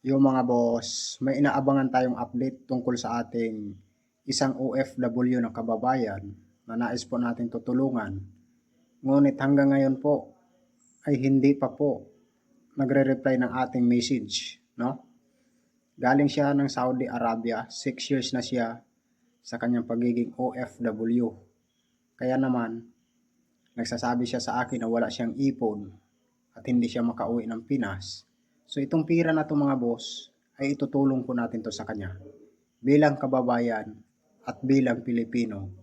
Yung mga boss, may inaabangan tayong update tungkol sa ating isang OFW na kababayan na nais po natin tutulungan. Ngunit hanggang ngayon po ay hindi pa po nagre-reply ng ating message, no? Galing siya ng Saudi Arabia, 6 years na siya sa kanyang pagiging OFW. Kaya naman, nagsasabi siya sa akin na wala siyang ipon at hindi siya makauwi ng Pinas. So itong pira na to mga boss, ay itutulong po natin to sa kanya. Bilang kababayan at bilang Pilipino,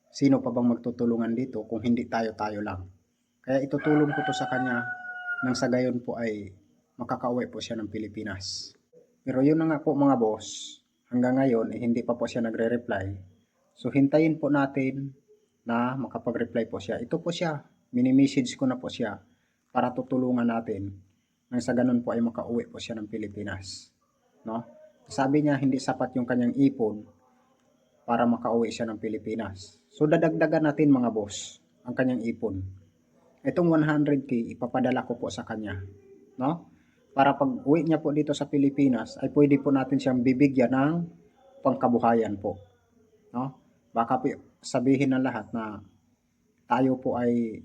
sino pa bang magtutulungan dito kung hindi tayo-tayo lang? Kaya itutulong ko to sa kanya nang sa gayon po ay makakauwi po siya ng Pilipinas. Pero yun na nga po mga boss, hanggang ngayon eh, hindi pa po siya nagre-reply. So hintayin po natin na makapag-reply po siya. Ito po siya, mini-message ko na po siya para tutulungan natin nang sa ganun po ay makauwi po siya ng Pilipinas. No? Sabi niya hindi sapat yung kanyang ipon para makauwi siya ng Pilipinas. So dadagdagan natin mga boss ang kanyang ipon. Itong 100k ipapadala ko po sa kanya. No? Para pag uwi niya po dito sa Pilipinas ay pwede po natin siyang bibigyan ng pangkabuhayan po. No? Baka po sabihin ng lahat na tayo po ay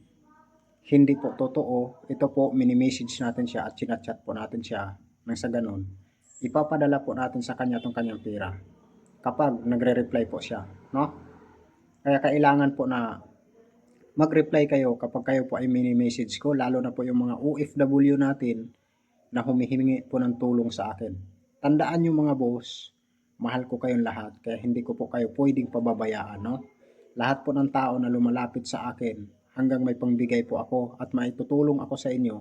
hindi po totoo. Ito po, mini-message natin siya at chinat-chat po natin siya. Nang sa ganun, ipapadala po natin sa kanya itong kanyang pera kapag nagre-reply po siya. No? Kaya kailangan po na mag-reply kayo kapag kayo po ay mini-message ko, lalo na po yung mga OFW natin na humihingi po ng tulong sa akin. Tandaan yung mga boss, mahal ko kayong lahat, kaya hindi ko po kayo pwedeng pababayaan, no? Lahat po ng tao na lumalapit sa akin, hanggang may pangbigay po ako at maitutulong ako sa inyo,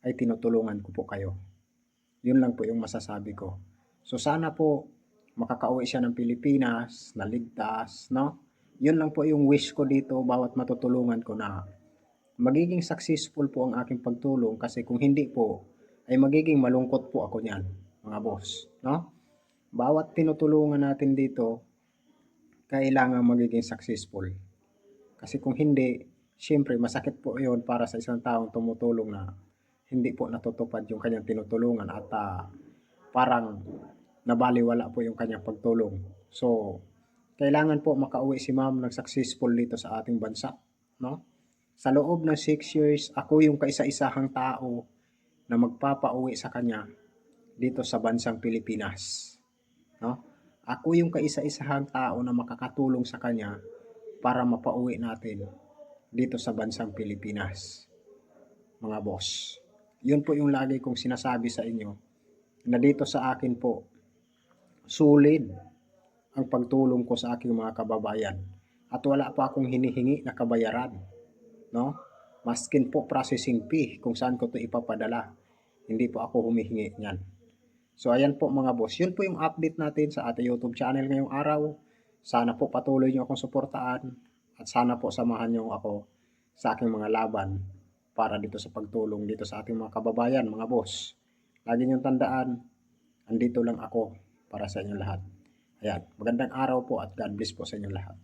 ay tinutulungan ko po kayo. Yun lang po yung masasabi ko. So sana po, makakauwi siya ng Pilipinas, naligtas, no? Yun lang po yung wish ko dito, bawat matutulungan ko na magiging successful po ang aking pagtulong kasi kung hindi po, ay magiging malungkot po ako niyan, mga boss. No? Bawat tinutulungan natin dito, kailangan magiging successful. Kasi kung hindi, siyempre masakit po yun para sa isang taong tumutulong na hindi po natutupad yung kanyang tinutulungan at parang nabaliwala po yung kanyang pagtulong. So, kailangan po makauwi si ma'am ng successful dito sa ating bansa. No? Sa loob ng 6 years, ako yung kaisa-isahang tao na magpapauwi sa kanya dito sa bansang Pilipinas. No? Ako yung kaisa-isahang tao na makakatulong sa kanya para mapauwi natin dito sa bansang Pilipinas. Mga boss. Yun po yung lagi kong sinasabi sa inyo na dito sa akin po, solid ang pagtulong ko sa aking mga kababayan at wala pa akong hinihingi na kabayaran. No? Maskin po processing fee kung saan ko ito ipapadala. Hindi po ako humihingi niyan. So ayan po mga boss, yun po yung update natin sa ating YouTube channel ngayong araw. Sana po patuloy nyo akong suportaan at sana po samahan nyo ako sa aking mga laban para dito sa pagtulong dito sa ating mga kababayan, mga boss. Lagi nyo tandaan, andito lang ako para sa inyong lahat. Ayan, magandang araw po at God bless po sa inyong lahat.